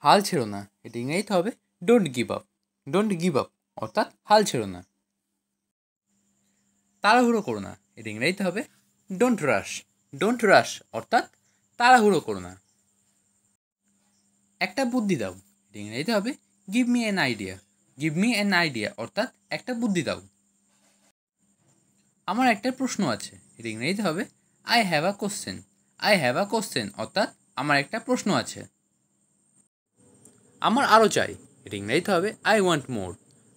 হাল ছেড়ো না, এটা ইংরেজিতে হবে don't give up. Don't give up অর্থাৎ হাল ছেড়ো না। তাড়াহুড়ো করো না, এটা ইংরেজিতে হবে ডোন্ট রাশ। ডোন্ট রাশ অর্থাৎ তাড়াহুড়ো করো না। একটা বুদ্ধি দাও, এটা ইংরেজিতে হবে give me an idea. Give me an idea অর্থাৎ একটা বুদ্ধি দাও। আমার একটা প্রশ্ন আছে, এটা ইংরেজিতে হবে I have a question. I have a question অর্থাৎ আমার একটা প্রশ্ন আছে। আমার আরও চাই, এটা ইংরেজিতে হবে I want more.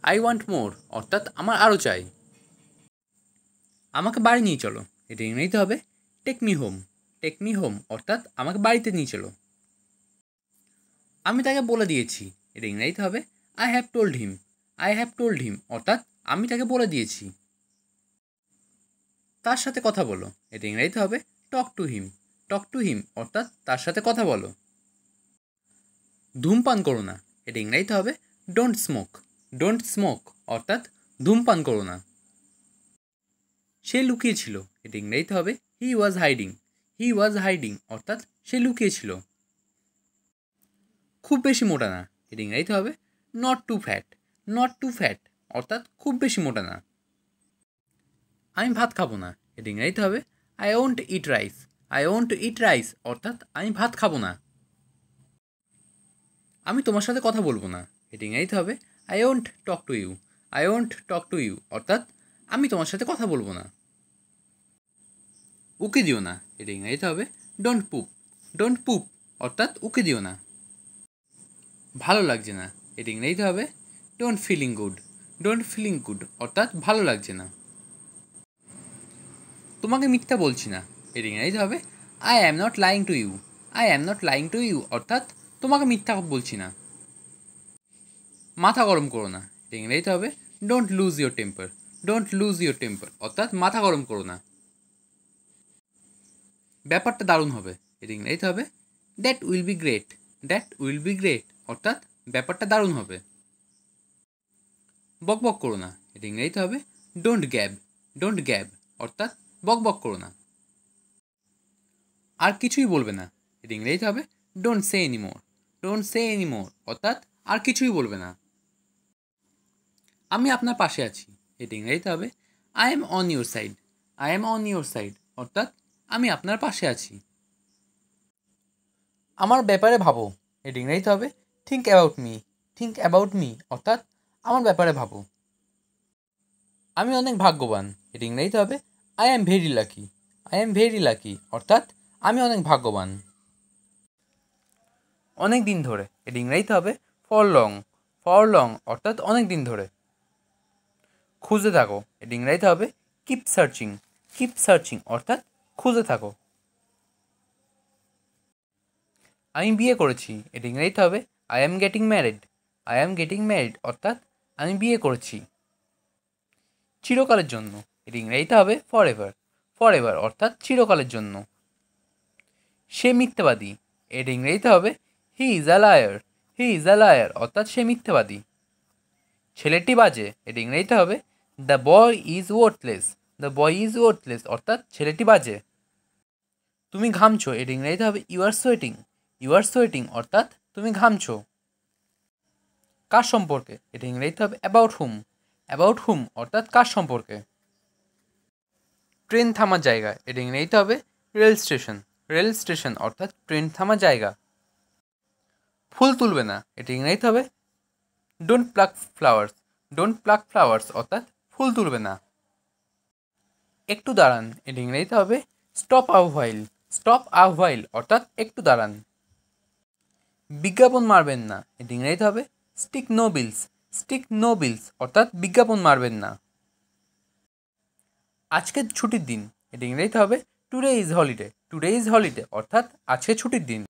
I want মোর অর্থাৎ আমার আরও চাই। আমাকে বাড়ি নিয়ে চলো, এটা ইংরেজিতে হবে take me home. Take me home অর্থাৎ আমাকে বাড়িতে নিয়ে চলো। আমি তাকে বলে দিয়েছি, এটা ইংরেজিতে হবে I have told him. I have told him অর্থাৎ আমি তাকে বলে দিয়েছি। তার সাথে কথা বলো, এটা ইংরেজিতে হবে talk to him. Talk to him অর্থাৎ তার সাথে কথা বলো। ধূমপান করো না, এটা ইংরেজিতে হবে ডোন্ট স্মোক। ডোন্ট স্মোক অর্থাৎ ধূমপান করো না। সে লুকিয়েছিল, এটা ইংরেজিতে হবে হি ওয়াজ হাইডিং। হি ওয়াজ হাইডিং অর্থাৎ সে লুকিয়েছিল। খুব বেশি মোটা না, এটা ইংরেজিতে হবে not too fat. Not too fat অর্থাৎ খুব বেশি মোটা না। আমি ভাত খাবো না, এটা ইংরেজিতে হবে I won't eat rice. I won't eat rice অর্থাৎ আমি ভাত খাবো না। আমি তোমার সাথে কথা বলবো না, এটা ইংরেজিতে হবে I won't talk to you. I won't talk to you অর্থাৎ আমি তোমার সাথে কথা বলবো না। উকি দিও না, এটা ইংরেজিতে হবে ডোন্ট পুপ। ডোন্ট পুপ অর্থাৎ উকি দিও না। ভালো লাগছে না, এটা ইংরেজিতে হবে don't feeling good. Don't feeling good অর্থাৎ ভালো লাগছে না। তোমাকে মিথ্যা বলছি না, এটা ইংরেজিতে হবে I am not lying to you. I am not lying to you অর্থাৎ তোমাকে মিথ্যা বলছি না। মাথা গরম করো না, এটা ইংরেজিতে হবে don't lose your temper. Don't lose your temper অর্থাৎ মাথা গরম করো না। ব্যাপারটা দারুণ হবে, এটা ইংরেজিতে হবে that will be great. That will be great অর্থাৎ ব্যাপারটা দারুণ হবে। বক বক করো না, এটা ইংরেজিতে হবে ডোন্ট গ্যাব। ডোন্ট গ্যাব অর্থাৎ বক বক করো না। আর কিছুই বলবে না, এটা ইংরেজিতে হবে don't say anymore. Don't say anymore অর্থাৎ আর কিছুই বলবে না। আমি আপনার পাশে আছি, এটা ইংরেজিতে হবে I am on your side. I am on your side অর্থাৎ আমি আপনার পাশে আছি। আমার ব্যাপারে ভাবো, এটা ইংরেজিতে হবে think about me. Think about me অর্থাৎ আমার ব্যাপারে ভাবো। আমি অনেক ভাগ্যবান, এটা ইংরেজিতে হবে I am very lucky. I am very lucky অর্থাৎ আমি অনেক ভাগ্যবান। অনেক দিন ধরে, এটা ইংরেজিতে হবে ফর লং। ফর লং অর্থাৎ অনেক দিন ধরে। খুঁজে থাকো, এটা ইংরেজিতে হবে কিপ সার্চিং। কিপ সার্চিং অর্থাৎ খুঁজে থাকো। আমি বিয়ে করেছি, এটা ইংরেজিতে হবে I am getting married. I am getting married অর্থাৎ আমি বিয়ে করেছি। চিরকালের জন্য, এটা ইংরেজিতে হবে ফর এভার। ফর এভার অর্থাৎ চিরকালের জন্য। সে মিথ্যাবাদী, এটা ইংরেজিতে হবে he is a liar. He is a liar অর্থাৎ সে মিথ্যাবাদী। ছেলেটি বাজে, এটা ইংরেজিতে হবে the boy is worthless. The boy is worthless অর্থাৎ ছেলেটি বাজে। তুমি ঘামছো, এটা ইংরেজিতে হবে you are sweating. You are sweating অর্থাৎ তুমি ঘামছো। কার সম্পর্কে, এটা ইংরেজিতে হবে অ্যাবাউট হুম। অ্যাবাউট হুম অর্থাৎ কার সম্পর্কে। ট্রেন থামার জায়গা, এটা ইংরেজিতে হবে রেল স্টেশন। রেল স্টেশন অর্থাৎ ট্রেন থামার জায়গা। ফুল তুলবে না, এটা ইংরেজিতে হবে don't pluck flowers. Don't pluck flowers অর্থাৎ ফুল তুলবে না। একটু দাঁড়ান, এটা ইংরেজিতে হবে stop a while. Stop a while অর্থাৎ একটু দাঁড়ান। বিজ্ঞাপন মারবেন না, এটা ইংরেজিতে হবে stick no bills. Stick no bills অর্থাৎ বিজ্ঞাপন মারবেন না। আজকের ছুটির দিন, এটা ইংরেজিতে হবে today is holiday. Today is holiday অর্থাৎ আজকে ছুটির দিন।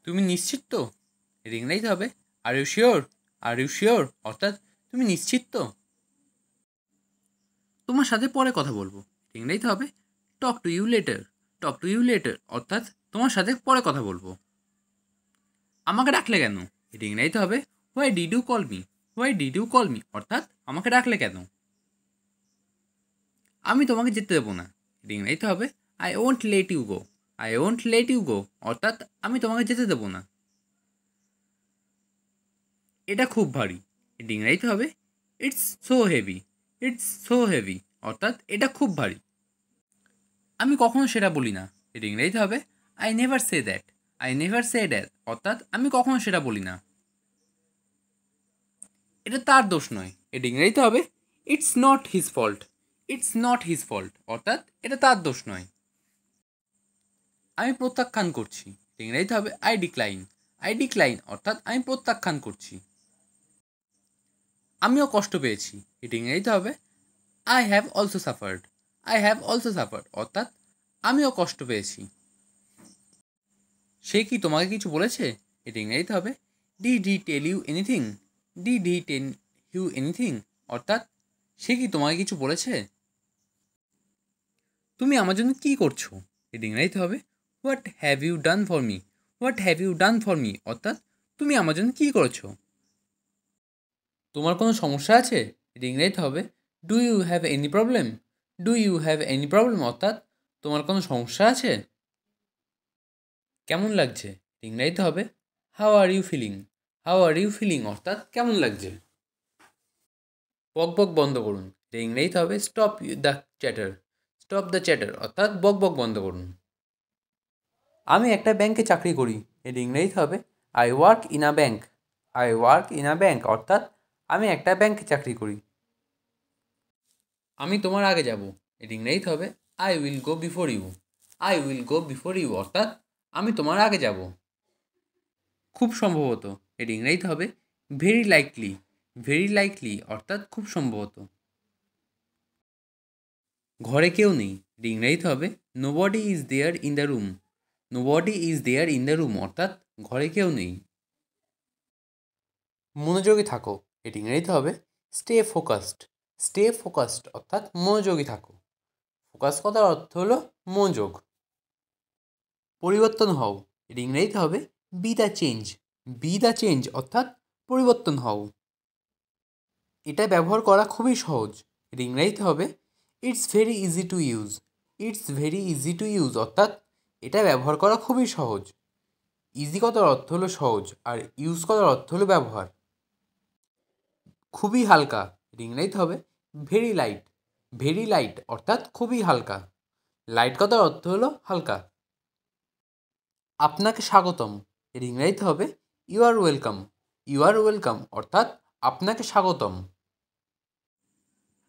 তুমি নিশ্চিত তো, এটা ইংরেজিতে হবে are you sure. Are you sure অর্থাৎ তুমি নিশ্চিত তো। তোমার সাথে পরে কথা বলবো, ইংরেজিতে হবে talk to you later. Talk to you later অর্থাৎ তোমার সাথে পরে কথা বলবো। আমাকে ডাকলে কেন, এটা ইংরেজিতে হবে why did you call me. Why did you call me অর্থাৎ আমাকে ডাকলে কেন। আমি তোমাকে যেতে দেবো না, এটা ইংরেজিতে হবে I won't let you go. I won't let you go অর্থাৎ আমি তোমাকে যেতে দেবো না। এটা খুব ভারী, এটা ইংরেজিতে হবে it's so heavy. It's so heavy অর্থাৎ এটা খুব ভারী। আমি কখনো সেটা বলি না, এটা ইংরেজিতে হবে I never say that. I never say that অর্থাৎ আমি কখনো সেটা বলি না। এটা তার দোষ নয়, এটা ইংরেজিতে হবে it's not his fault. It's not his fault অর্থাৎ এটা তার দোষ নয়। আমি প্রত্যাখ্যান করছি, এটা ইংরেজিতে হবে আই ডিক্লাইন। আই ডিক্লাইন অর্থাৎ আমি প্রত্যাখ্যান করছি। আমিও কষ্ট পেয়েছি, এটা ইংরেজিতে হবে I have also suffered. I have also suffered অর্থাৎ আমিও কষ্ট পেয়েছি। সে কি তোমাকে কিছু বলেছে, এটা ইংরেজিতে হবে did he tell you anything. Did he tell you anything অর্থাৎ সে কি তোমাকে কিছু বলেছে। তুমি আমার জন্য কী করছো, এটা ইংরেজিতে হবে what have you done for me. What have you done for me অর্থাৎ তুমি আমার জন্য কী করেছো। তোমার কোনো সমস্যা আছে, এটা ইংরেজিতে হবে do you have any problem. Do you have any problem অর্থাৎ তোমার কোনো সমস্যা আছে। কেমন লাগছে, ইংরেজিতে হবে how are you feeling. How are you feeling অর্থাৎ কেমন লাগছে। বক বক বন্ধ করুন, এটা ইংরেজিতে হবে stop the chatter. Stop the chatter অর্থাৎ বক বক বন্ধ করুন। আমি একটা ব্যাংকে চাকরি করি, এটা ইংরেজিতে হবে I work in a bank. I work in a bank অর্থাৎ আমি একটা ব্যাংকে চাকরি করি। আমি তোমার আগে যাব, এটা ইংরেজিতে হবে I will go before you. I will go before you অর্থাৎ আমি তোমার আগে যাব। খুব সম্ভবত, এটা ইংরেজিতে হবে ভেরি লাইকলি। ভেরি লাইকলি অর্থাৎ খুব সম্ভবত। ঘরে কেউ নেই, এটা ইংরেজিতে হবে nobody is there in the room. Nobody is there in the room অর্থাৎ ঘরে কেউ নেই। মনোযোগী থাকো, এটা ইংরেজিতে হবে স্টে ফোকাসড। স্টে ফোকাসড অর্থাৎ মনোযোগী থাকো। ফোকাস কথার অর্থ হলো মনোযোগ। পরিবর্তন হও, এটা ইংরেজিতে হবে B the change. B the change অর্থাৎ পরিবর্তন হও। এটা ব্যবহার করা খুবই সহজ, এটা ইংরেজিতে হবে it's very easy to use. It's very easy to use অর্থাৎ এটা ব্যবহার করা খুবই সহজ। ইজি কথার অর্থ হলো সহজ আর ইউজ কথার অর্থ হলো ব্যবহার। খুবই হালকা, এটা ইংরেজিতে হবে ভেরি লাইট। ভেরি লাইট অর্থাৎ খুবই হালকা। লাইট কথার অর্থ হলো হালকা। আপনাকে স্বাগতম, এর ইংরেজিতে হবে you are welcome. You are welcome অর্থাৎ আপনাকে স্বাগতম।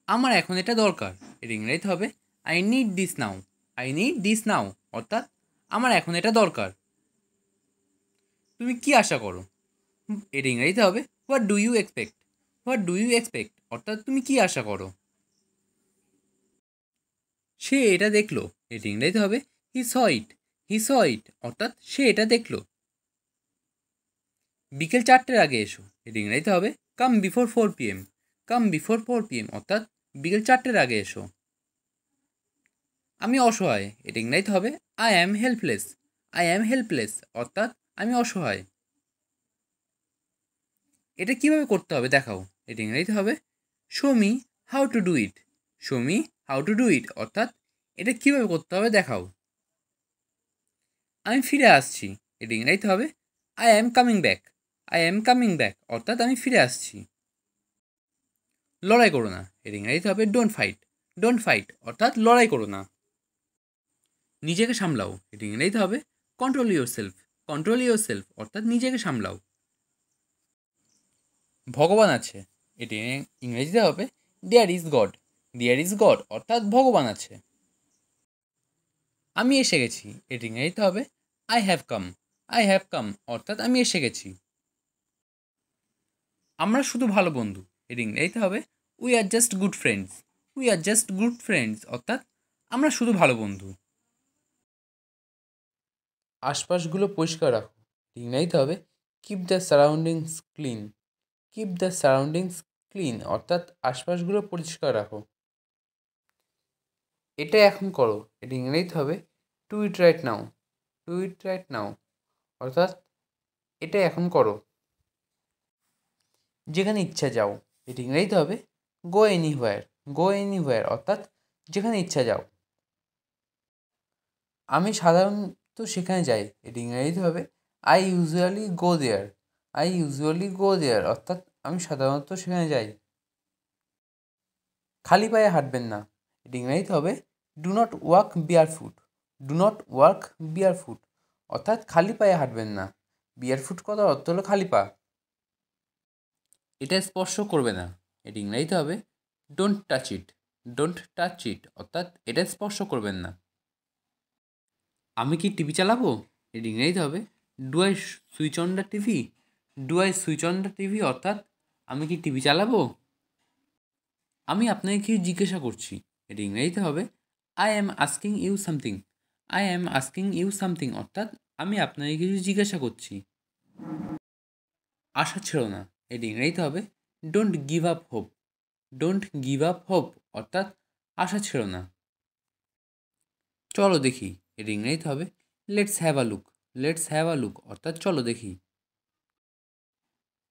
আমার এখন এটা দরকার, এর ইংরেজিতে হবে I need this now. I need this now অর্থাৎ আমার এখন এটা দরকার। তুমি কি আশা করো, এর ইংরেজিতে হবে what do you expect. What do you expect অর্থাৎ তুমি কি আশা করো। সে এটা দেখলো, এর ইংরেজিতে হবে হি স ইট। হি স ইট অর্থাৎ সে এটা দেখলো। বিকেল 4টের আগে এসো, এর ইংরেজিতে হবে come before 4 PM। Come before 4 PM অর্থাৎ বিকেল 4টের আগে এসো। আমি অসহায়, এটা ইংরেজিতে হবে I am helpless. I am helpless অর্থাৎ আমি অসহায়। এটা কীভাবে করতে হবে দেখাও, এটা ইংরেজিতে হবে show me how to do it. Show me how to do it অর্থাৎ এটা কীভাবে করতে হবে দেখাও। আমি ফিরে আসছি, এটা ইংরেজিতে হবে I am coming back. I am coming back অর্থাৎ আমি ফিরে আসছি। লড়াই করো না, এর ইংরেজিতে হবে ডোন্ট ফাইট। ডোন্ট ফাইট অর্থাৎ লড়াই করো না। নিজেকে সামলাও, এর ইংরেজিতে হবে control your self. Control your self অর্থাৎ নিজেকে সামলাও। ভগবান আছে, এটি ইংরেজিতে হবে there is God. There is God অর্থাৎ ভগবান আছে। আমি এসে গেছি, এটি ইংরেজিতে হবে I have come. I have come অর্থাৎ আমি এসে গেছি। আমরা শুধু ভালো বন্ধু, এর ইংরেজিতে হবে we are just good friends. We are just good friends অর্থাৎ আমরা শুধু ভালো বন্ধু। আশপাশগুলো পরিষ্কার রাখো, ইংরেজিতে হবে keep the surroundings clean. Keep the surroundings clean অর্থাৎ আশপাশগুলো পরিষ্কার রাখো। এটা এখন করো, এটা ইংরেজিতে হবে to it right now. To it right now অর্থাৎ এটা এখন করো। যেখানে ইচ্ছা যাও, এটা ইংরেজিতে হবে গো এনিহোয়ার। গো এনিহোয়ার অর্থাৎ যেখানে ইচ্ছা যাও। আমি সাধারণত সেখানে যাই, এটা ইংরেজিতে হবে I usually go there. I usually go there অর্থাৎ আমি সাধারণত সেখানে যাই। খালি পায়ে হাঁটবেন না, এটা ইংরেজিতে হবে do not walk barefoot. Do not walk barefoot অর্থাৎ খালি পায়ে হাঁটবেন না। বিয়ার ফুট কথার অর্থ হলো খালি পা। এটা স্পর্শ করবে না, এটা ইংরেজিতে হবে don't touch it. Don't touch it অর্থাৎ এটা স্পর্শ করবেন না। আমি কি টিভি চালাবো, এটা ইংরেজিতে হবে do I switch on the TV. Do I switch on the TV অর্থাৎ আমি কি টিভি চালাবো। আমি আপনাকে কিছু জিজ্ঞাসা করছি, এটা ইংরেজিতে হবে I am asking you something. I am asking you something অর্থাৎ আমি আপনাকে কিছু জিজ্ঞাসা করছি। আশা ছেড়ো না, এটা ইংরেজিতে হবে don't give up hope. Don't give up hope অর্থাৎ আশা ছেড়ো না। চলো দেখি, এটা ইংরেজিতে হবে let's have a look. Let's have a look অর্থাৎ চলো দেখি।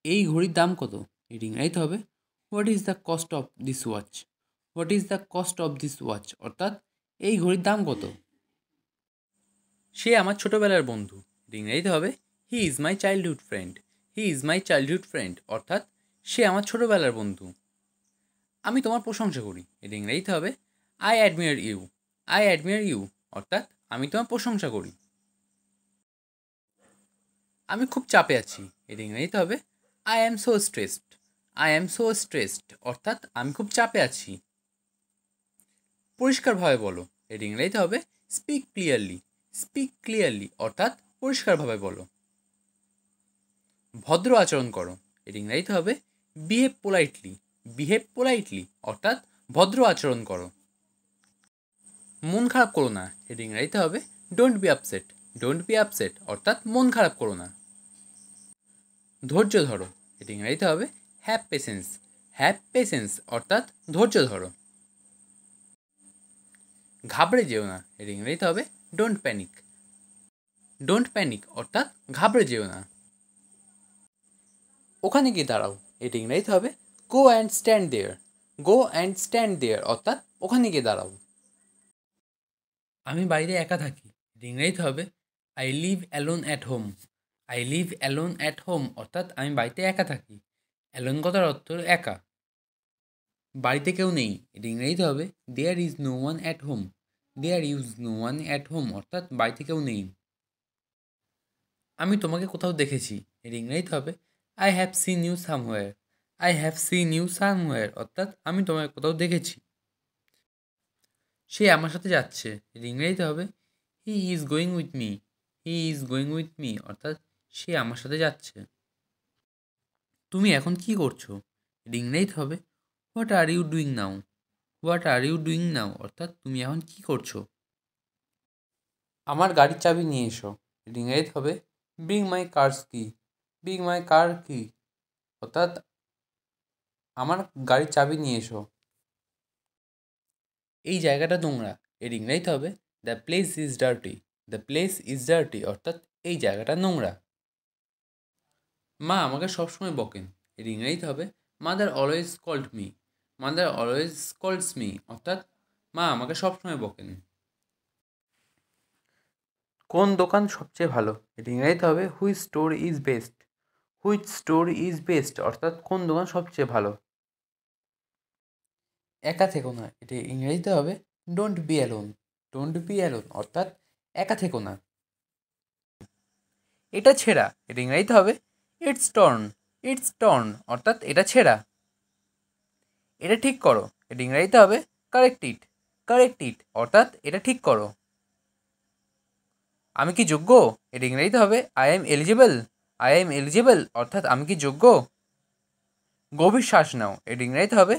এই ঘড়ির দাম কত, এটা ইংরেজিতে হবে what is the cost of this watch. What is the cost of this watch অর্থাৎ এই ঘড়ির দাম কত। সে আমার ছোটোবেলার বন্ধু, এটা ইংরেজিতে হবে he is my childhood friend. He is my childhood friend অর্থাৎ সে আমার ছোটোবেলার বন্ধু। আমি তোমার প্রশংসা করি, এটা ইংরেজিতে হবে I admire you. I admire you অর্থাৎ আমি তোমার প্রশংসা করি। আমি খুব চাপে আছি, এটা ইংরেজিতে হবে I am so stressed. I am so stressed অর্থাৎ আমি খুব চাপে আছি। পরিষ্কারভাবে বলো, এটা ইংরেজিতে হবে স্পিক ক্লিয়ারলি। স্পিক ক্লিয়ারলি অর্থাৎ পরিষ্কারভাবে বলো। ভদ্র আচরণ করো, এটা ইংরেজিতে হবে বিহেভ পোলাইটলি। বিহেভ পোলাইটলি অর্থাৎ ভদ্র আচরণ করো। মন খারাপ করো না, এটা ইংরেজিতে হবে don't be upset. Don't be upset অর্থাৎ মন খারাপ করো না। ধৈর্য ধরো, এটা ইংরেজিতে হবে হ্যাভ পেশেন্স। হ্যাভ পেশেন্স অর্থাৎ ধৈর্য ধরো। ঘাবড়ে যেও না, এটা ইংরেজিতে হবে ডোন্ট প্যানিক। ডোন্ট প্যানিক অর্থাৎ ঘাবড়ে যেও না। ওখানে গিয়ে দাঁড়াও, এটা ইংরেজিতে হবে go and stand there. Go and stand there অর্থাৎ ওখানে গিয়ে দাঁড়াও। আমি বাড়িতে একা থাকি, এটা ইংরেজিতে হবে I live alone at home. I live alone at home অর্থাৎ আমি বাড়িতে একা থাকি। অ্যালোন কথার অর্থ হলো একা। বাড়িতে কেউ নেই, এটা ইংরেজিতে হবে there is no one at home. There is no one at home অর্থাৎ বাড়িতে কেউ নেই। আমি তোমাকে কোথাও দেখেছি, এটা ইংরেজিতে হবে I have seen you somewhere. I have seen you somewhere অর্থাৎ আমি তোমাকে কোথাও দেখেছি। সে আমার সাথে যাচ্ছে, এটা ইংরেজিতে হবে he is going with me. He is going with me অর্থাৎ সে আমার সাথে যাচ্ছে। তুমি এখন কি করছো, এটা ইংরেজিতে হবে what are you doing now. What are you doing now অর্থাৎ তুমি এখন কি করছো। আমার গাড়ির চাবি নিয়ে এসো, এটা ইংরেজিতে হবে ব্রিং মাই কারস কি। ব্রিং মাই কার কি অর্থাৎ আমার গাড়ির চাবি নিয়ে এসো। এই জায়গাটা নোংরা, এর ইংরেজিতে হবে the place is dirty. The place is dirty অর্থাৎ এই জায়গাটা নোংরা। মা আমাকে সবসময় বকেন, এর ইংরেজিতে হবে mother always called me. Mother always calls me অর্থাৎ মা আমাকে সবসময় বকেন। কোন দোকান সবচেয়ে ভালো, এর ইংরেজিতে হবে which store is best. Which store is best অর্থাৎ কোন দোকান সবচেয়ে ভালো। একা থেকো না, এটি ইংরেজিতে হবে don't be alone. Don't be alone অর্থাৎ একা থেকো না। এটা ছেঁড়া, এটা ইংরেজিতে হবে ইটস টর্ন। ইটস টর্ন অর্থাৎ এটা ছেঁড়া। এটা ঠিক করো, এটা ইংরেজিতে হবে কারেক্ট ইট। কারেক্ট ইট অর্থাৎ এটা ঠিক করো। আমি কি যোগ্য, এটা ইংরেজিতে হবে I am eligible. I am eligible অর্থাৎ আমি কি যোগ্য। গভীর শ্বাস নাও, এটা ইংরেজিতে হবে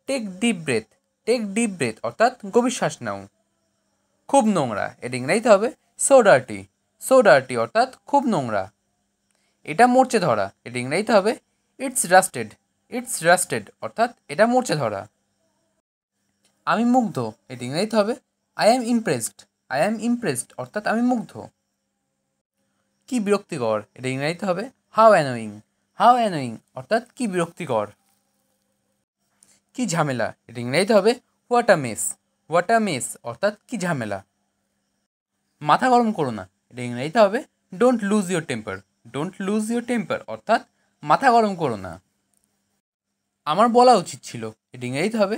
take deep breath. Take deep breath অর্থাৎ গভীর শ্বাস নাও। খুব নোংরা, এটা ইংরেজিতে হবে সো ডার্টি। সো ডার্টি অর্থাৎ খুব নোংরা। এটা মরচে ধরা, এটা ইংরেজিতে হবে ইটস রাস্টেড। ইটস রাস্টেড অর্থাৎ এটা মরচে ধরা। আমি মুগ্ধ, এটা ইংরেজিতে হবে I am impressed. I am impressed অর্থাৎ আমি মুগ্ধ। কি বিরক্তিকর, এটা ইংরেজিতে হবে হাউ অ্যানোয়িং। হাউ অ্যানোয়িং অর্থাৎ কি বিরক্তিকর। কি ঝামেলা, এটা ইংরেজিতে হবে what a mace. What a mace অর্থাৎ কি ঝামেলা। মাথা গরম করো না, এটা ইংরেজিতে হবে don't lose your temper. Don't lose your temper অর্থাৎ মাথা গরম করো না। আমার বলা উচিত ছিল, এটা ইংরেজিতে হবে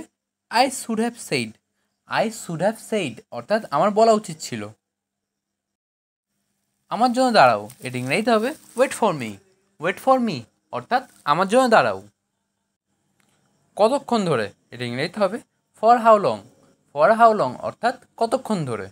I should have said. I should have said অর্থাৎ আমার বলা উচিত ছিল। আমার জন্য দাঁড়াও, এটা ইংরেজিতে হবে wait for me. Wait for me অর্থাৎ আমার জন্য দাঁড়াও। কতক্ষণ ধরে, এটা ইংরেজিতে হবে for how long. For how long অর্থাৎ কতক্ষণ ধরে।